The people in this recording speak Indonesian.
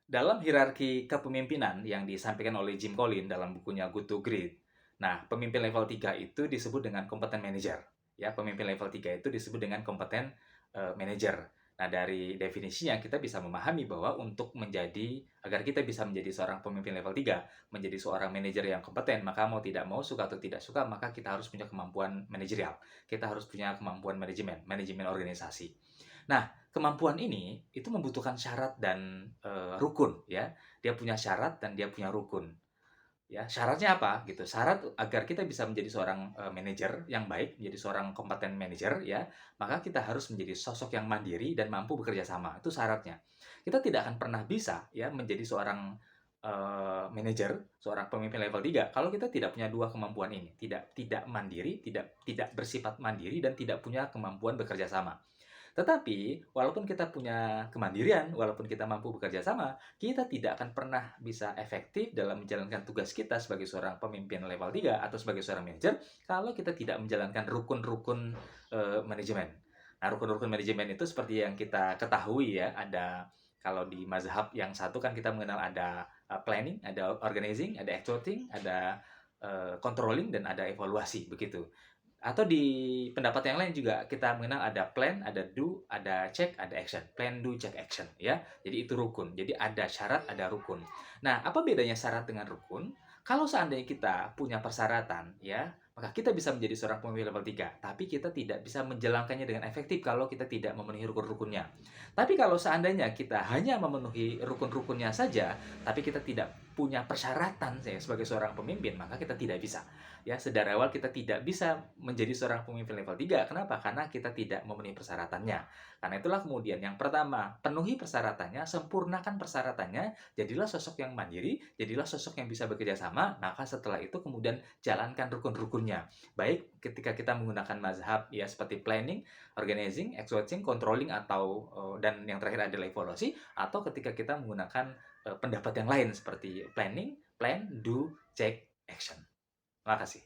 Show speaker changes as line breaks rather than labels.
Dalam hierarki kepemimpinan yang disampaikan oleh Jim Collins dalam bukunya Good to Great, nah, pemimpin level 3 itu disebut dengan kompeten manager. Ya, pemimpin level 3 itu disebut dengan kompeten manager. Nah, dari definisinya kita bisa memahami bahwa untuk agar kita bisa menjadi seorang pemimpin level 3, menjadi seorang manajer yang kompeten, maka mau tidak mau, suka atau tidak suka, maka kita harus punya kemampuan manajerial. Kita harus punya kemampuan manajemen organisasi. Nah, kemampuan ini itu membutuhkan syarat dan rukun, ya. Dia punya syarat dan dia punya rukun. Ya, syaratnya apa gitu? Syarat agar kita bisa menjadi seorang manajer yang baik, menjadi seorang kompeten manajer ya, maka kita harus menjadi sosok yang mandiri dan mampu bekerja sama. Itu syaratnya. Kita tidak akan pernah bisa ya menjadi seorang manajer, seorang pemimpin level 3 kalau kita tidak punya dua kemampuan ini. Tidak mandiri, tidak bersifat mandiri dan tidak punya kemampuan bekerja sama. Tetapi, walaupun kita punya kemandirian, walaupun kita mampu bekerja sama, kita tidak akan pernah bisa efektif dalam menjalankan tugas kita sebagai seorang pemimpin level 3 atau sebagai seorang manajer kalau kita tidak menjalankan rukun-rukun manajemen. Nah, rukun-rukun manajemen itu seperti yang kita ketahui ya, ada kalau di mazhab yang satu kan kita mengenal ada planning, ada organizing, ada executing, ada controlling, dan ada evaluasi, begitu. Atau di pendapat yang lain juga kita mengenal ada plan, ada do, ada check, ada action. Plan, do, check, action ya. Jadi itu rukun. Jadi ada syarat, ada rukun. Nah, apa bedanya syarat dengan rukun? Kalau seandainya kita punya persyaratan ya, maka kita bisa menjadi seorang pemimpin level 3. Tapi kita tidak bisa menjalankannya dengan efektif kalau kita tidak memenuhi rukun-rukunnya. Tapi kalau seandainya kita hanya memenuhi rukun-rukunnya saja, tapi kita tidak punya persyaratan saya sebagai seorang pemimpin, maka kita tidak bisa. Ya, sedari awal kita tidak bisa menjadi seorang pemimpin level 3. Kenapa? Karena kita tidak memenuhi persyaratannya. Karena itulah kemudian yang pertama, penuhi persyaratannya, sempurnakan persyaratannya, jadilah sosok yang mandiri, jadilah sosok yang bisa bekerja sama, maka setelah itu kemudian jalankan rukun-rukunnya. Baik ketika kita menggunakan mazhab ya seperti planning, organizing, executing, controlling atau dan yang terakhir adalah evaluasi, atau ketika kita menggunakan pendapat yang lain seperti planning, plan, do, check, action. Terima kasih.